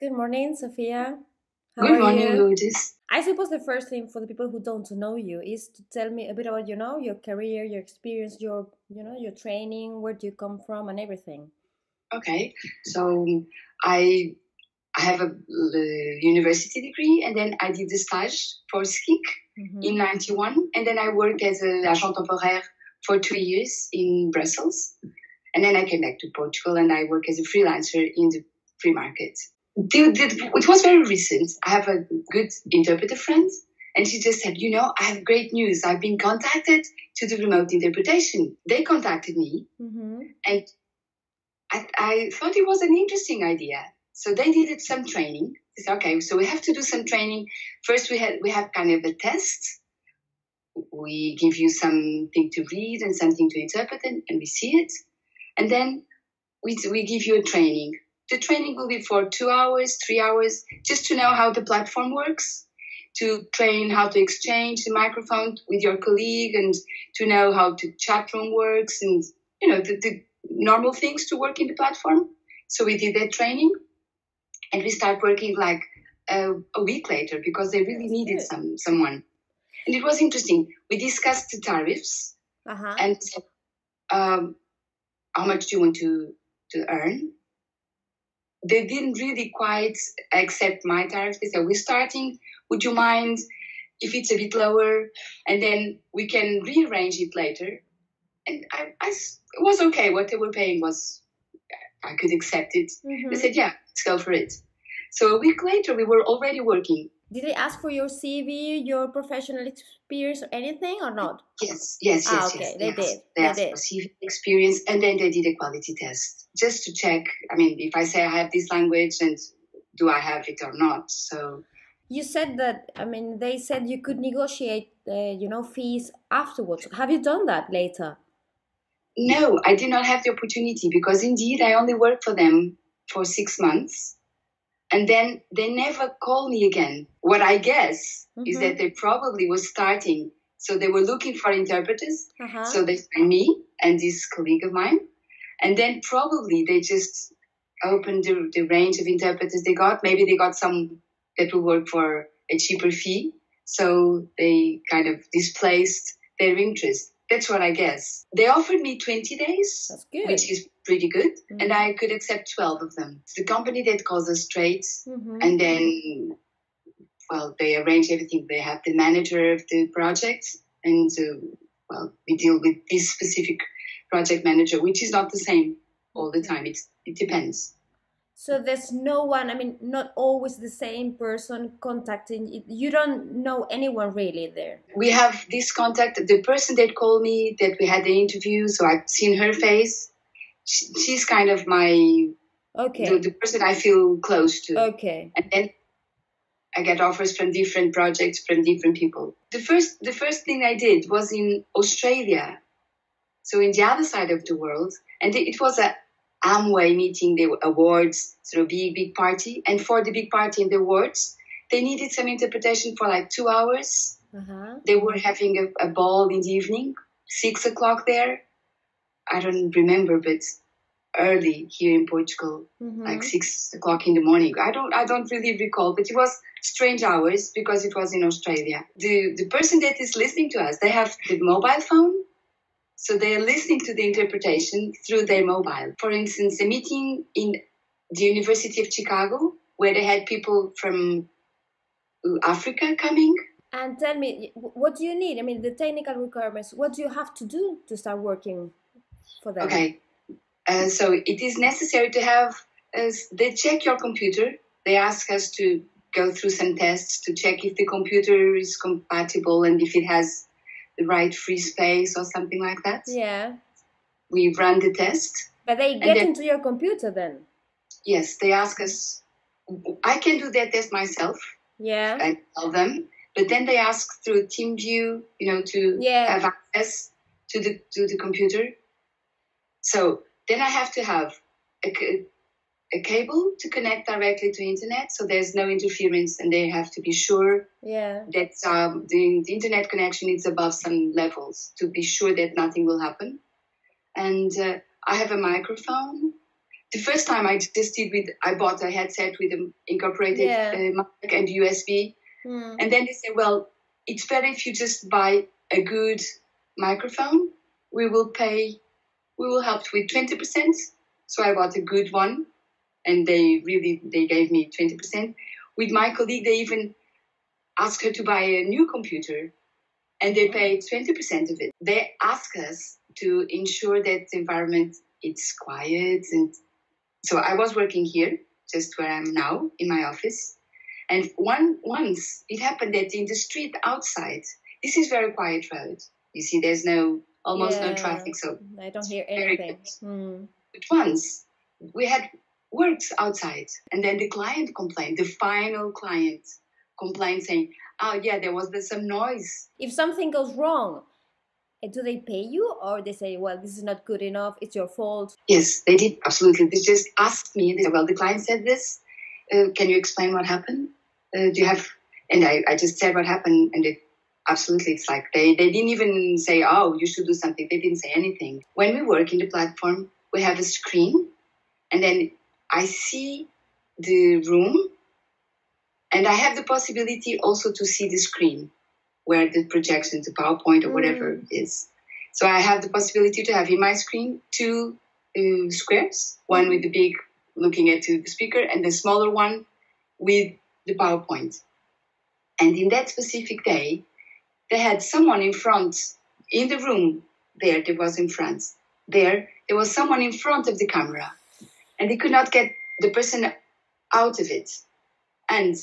Good morning, Sofia. How Good are morning, you? Lourdes. I suppose the first thing for the people who don't know you is to tell me a bit about, your career, your experience, your training, where do you come from, and everything. Okay, so I I have a university degree, and then I did the stage for SKIC in '91, and then I worked as an agent temporaire for 2 years in Brussels, and then I came back to Portugal, and I work as a freelancer in the free market. It was very recent. I have a good interpreter friend, and she just said, I have great news. I've been contacted to do remote interpretation. They contacted me, and I thought it was an interesting idea. So they did some training. They said, okay, so we have to do some training. First, we have kind of a test. We give you something to read and something to interpret, and we see it. And then we give you a training. The training will be for 2 hours, 3 hours, just to know how the platform works, to train how to exchange the microphone with your colleague, and to know how the chat room works, and the normal things to work in the platform. So we did that training, and we start working like a week later because they really needed someone. And it was interesting. We discussed the tariffs and how much do you want to earn. They didn't really quite accept my tariff. They said, we're starting. Would you mind if it's a bit lower? And then we can rearrange it later. And it was okay. What they were paying was, I could accept it. They said, yeah, let's go for it. So a week later, we were already working. Did they ask for your CV, your professional experience, or anything, or not? Yes. Okay, they did. They asked for CV experience, and then they did a quality test just to check. I mean, if I say I have this language, and do I have it or not? So you said that. I mean, they said you could negotiate, fees afterwards. Have you done that later? No, I did not have the opportunity because indeed I only worked for them for 6 months. And then they never called me again. What I guess is that they probably were starting. So they were looking for interpreters. So they found me and this colleague of mine. And then probably they just opened the range of interpreters they got. Maybe they got some that will work for a cheaper fee. So they kind of displaced their interest. That's what I guess. They offered me 20 days, which is pretty good, and I could accept 12 of them. It's the company that calls us straight, and then, they arrange everything. They have the manager of the project, and, we deal with this specific project manager, which is not the same all the time. It depends. So there's no one, I mean, not always the same person contacting. You don't know anyone really there. We have this contact, the person that called me, that we had the interview, so I've seen her face. She's kind of the person I feel close to. Okay. And then I get offers from different projects, from different people. The first thing I did was in Australia, so in the other side of the world, and it was a Amway meeting, the awards, so a big party. And for the big party and the awards, they needed some interpretation for like 2 hours. They were having a ball in the evening, 6 o'clock there. I don't remember, but early here in Portugal, like 6 o'clock in the morning. I don't really recall, but it was strange hours because it was in Australia. The person that is listening to us, they have the mobile phone. So they are listening to the interpretation through their mobile. For instance, a meeting in the University of Chicago where they had people from Africa coming. And tell me, what do you need? I mean, the technical requirements, what do you have to do to start working for them? Okay. So it is necessary to have, they check your computer. They ask us to go through some tests to check if the computer is compatible and if it has the right free space or something like that. Yeah. We run the test. But they get into your computer then? Yes, they ask us. I can do that test myself. Yeah. I tell them. But then they ask through TeamView, to have access to the computer. So then I have to have a cable to connect directly to internet, so there's no interference, and they have to be sure that the internet connection is above some levels to be sure that nothing will happen. And I have a microphone. the first time I just I bought a headset with an incorporated mic and USB. And then they said, well, it's better if you just buy a good microphone. We will help with 20%. So I bought a good one, and they gave me 20%. With my colleague, they even asked her to buy a new computer, and they paid 20% of it. They asked us to ensure that the environment is quiet. And so I was working here, just where I'm now, in my office. And once it happened that in the street outside, this is very quiet road. You see, there's almost no traffic, so I don't hear anything. But once we had works outside, and then the client complained, the final client complained, saying, "Oh yeah, there was some noise." If something goes wrong, do they pay you, or they say, "Well, this is not good enough. It's your fault"? Yes, they did, absolutely. They just asked me. They said, "Well, the client said this. Can you explain what happened? Do you have?" And I just said what happened, and absolutely, it's like they didn't even say, "Oh, you should do something." They didn't say anything. When we work in the platform, we have a screen, and then I see the room, and I have the possibility also to see the screen where the projection, the PowerPoint or whatever is. So I have the possibility to have in my screen two squares, one with the big looking at the speaker, and the smaller one with the PowerPoint. And in that specific day, they had someone in front, in the room there was someone in front of the camera, and they could not get the person out of it. And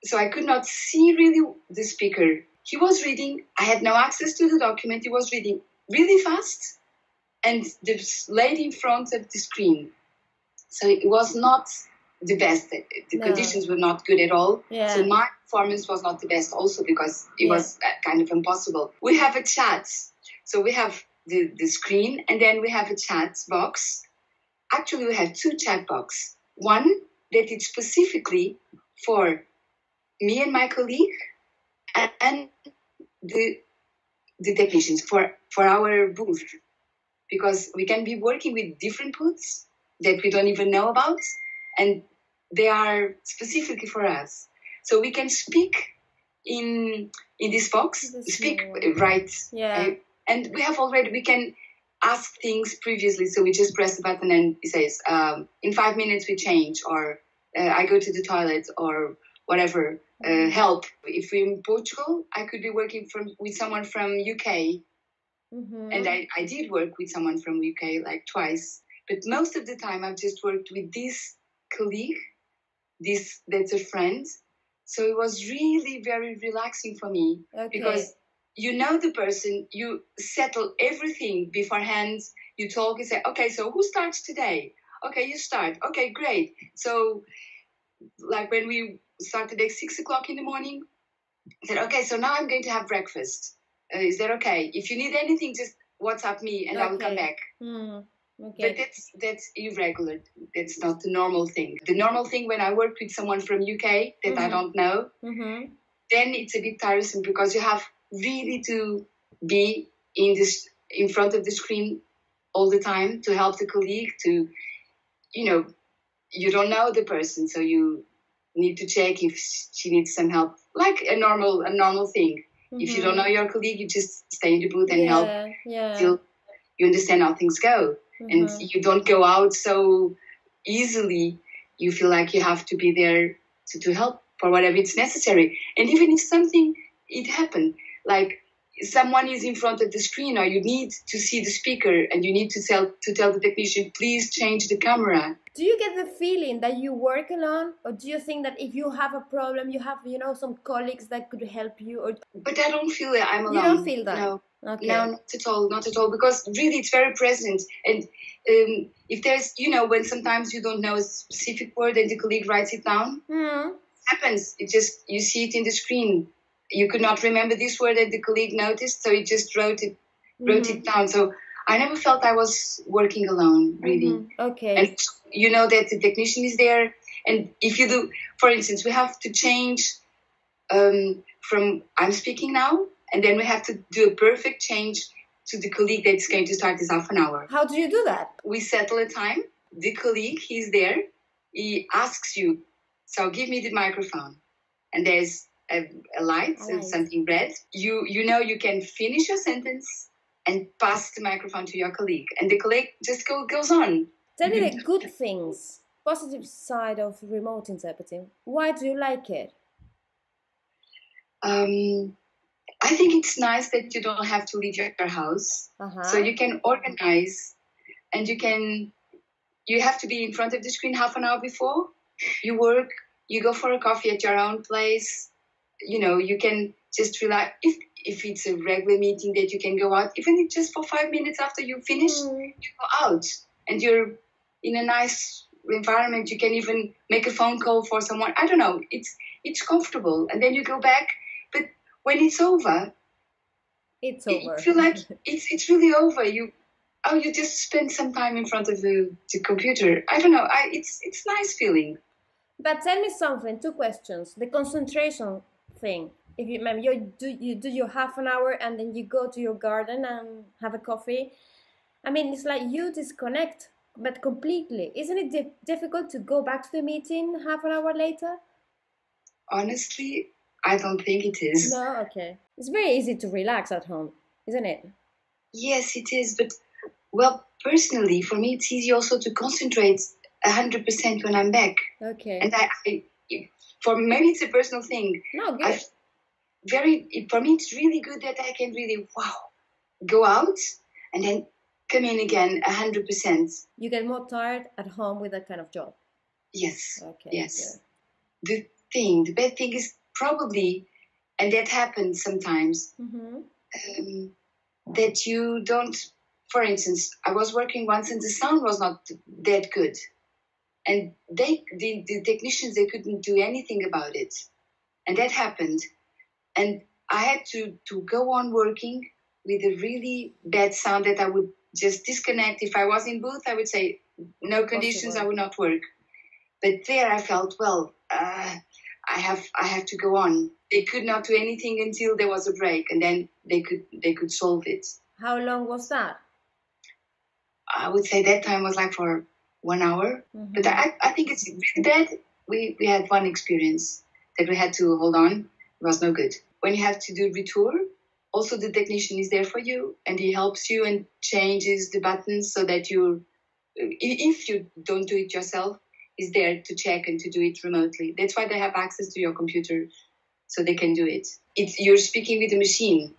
so I could not see really the speaker. He was reading. I had no access to the document. He was reading really fast, and the lady in front of the screen. So it was not the best. The conditions were not good at all. Yeah. So my performance was not the best also, because it was kind of impossible. We have a chat. So we have the screen, and then we have a chat box. Actually, we have two chat boxes. One that is specifically for me and my colleague, and the technicians for our booth, because we can be working with different booths that we don't even know about, and they are specifically for us. So we can speak in this box, right? Yeah. And we can ask things previously. So we just press the button and it says, in 5 minutes we change, or I go to the toilet, or whatever, help. If we're in Portugal, I could be working with someone from UK. And I did work with someone from UK like twice. But most of the time I've just worked with this colleague, that's a friend. So it was really very relaxing for me, because you know the person, you settle everything beforehand, you talk and say, okay, so who starts today? Okay, you start. Okay, great. So like when we started at 6 o'clock in the morning, I said, okay, so now I'm going to have breakfast. Is that okay? If you need anything, just WhatsApp me and I will come back. But that's irregular. That's not the normal thing. The normal thing when I work with someone from UK that I don't know, then it's a bit tiresome, because you have really to be in front of the screen all the time to help the colleague, to, you don't know the person, so you need to check if she needs some help, like a normal thing. If you don't know your colleague, you just stay in the booth and help till you understand how things go. And you don't go out so easily. You feel like you have to be there to help for whatever it's necessary. And even if something happened, like someone is in front of the screen, or you need to see the speaker and you need to tell the technician, please change the camera. Do you get the feeling that you work alone, or do you think that if you have a problem, you have some colleagues that could help you? Or but I don't feel that I'm alone. You don't feel that? No. Okay. No, not at all, because really it's very present. And if there's, when sometimes you don't know a specific word and the colleague writes it down, it happens. It just, you see it in the screen. You could not remember this word that the colleague noticed, so he just wrote it down. So I never felt I was working alone, really. Okay. And you know that the technician is there. And if you do, for instance, we have to change from I'm speaking now, and then we have to do a perfect change to the colleague that's going to start this half an hour. How do you do that? We settle a time. the colleague, he's there, he asks you, so give me the microphone. And there's a light, something red. You know you can finish your sentence and pass the microphone to your colleague. And the colleague just goes on. Tell me the good things, positive side of remote interpreting. Why do you like it? I think it's nice that you don't have to leave your house. So you can organize, and you have to be in front of the screen half an hour before you work. You go for a coffee at your own place. You know, you can just relax. If it's a regular meeting that you can go out, even just for 5 minutes after you finish, you go out and you're in a nice environment. You can even make a phone call for someone. I don't know. It's comfortable, and then you go back. But when it's over, you feel like it's really over. You just spend some time in front of the computer. I don't know. It's nice feeling. But tell me something. 2 questions. The concentration thing. If you remember, you do your half an hour and then you go to your garden and have a coffee. I mean, it's like you disconnect, but completely. Isn't it difficult to go back to the meeting half an hour later? Honestly, I don't think it is. No, okay. It's very easy to relax at home, isn't it? Yes, it is. But, well, personally, for me, it's easy also to concentrate 100% when I'm back. Okay. And for maybe it's a personal thing. No, good. For me, it's really good that I can really, go out and then come in again 100%. You get more tired at home with that kind of job. Yes. Okay. Yes. Yeah. The bad thing is probably, and that happens sometimes, that you don't, for instance, I was working once and the sound was not that good. And the technicians, they couldn't do anything about it. And that happened. And I had to go on working with a really bad sound that I would just disconnect. If I was in booth, I would say, no conditions, I would not work. But there I felt, I have to go on. They could not do anything until there was a break, and then they could solve it. How long was that? I would say that time was like for 1 hour. But I think it's really bad. We had one experience that we had to hold on. It was no good. When you have to do retour, also the technician is there for you, and he helps you and changes the buttons so that if you don't do it yourself, he's there to check and to do it remotely. That's why they have access to your computer, so they can do it. You're speaking with a machine.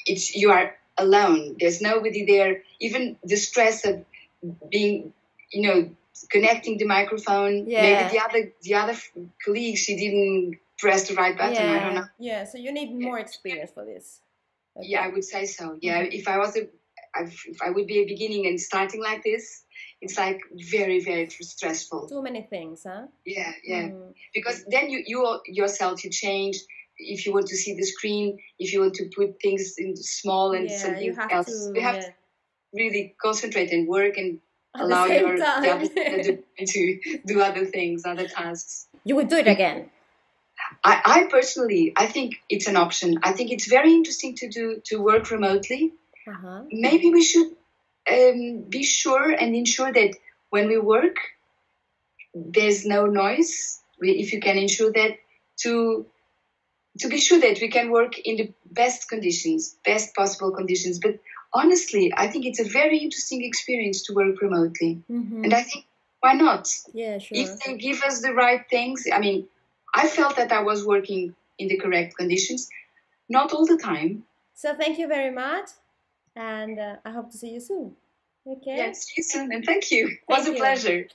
You are alone. There's nobody there. Even the stress of being, connecting the microphone. Yeah. Maybe the other colleague, she didn't press the right button. Yeah. I don't know. Yeah. So you need more experience for this. Okay. Yeah, I would say so. Yeah, if I would be a beginning and starting like this, it's like very, very stressful. Too many things, huh? Yeah. Because then you yourself, you change. If you want to see the screen, if you want to put things in small and something else, you have to really concentrate and work and allow your to do other things, other tasks. You would do it again? I personally, I think it's an option. I think it's very interesting to work remotely. Maybe we should be sure and ensure that when we work, there's no noise. If you can ensure that to be sure that we can work in the best possible conditions. But honestly, I think it's a very interesting experience to work remotely. And I think, why not? Yeah, sure. If they give us the right things, I mean, I felt that I was working in the correct conditions, not all the time. So thank you very much, and I hope to see you soon. Okay? Yes, see you soon, and thank you. It was a pleasure.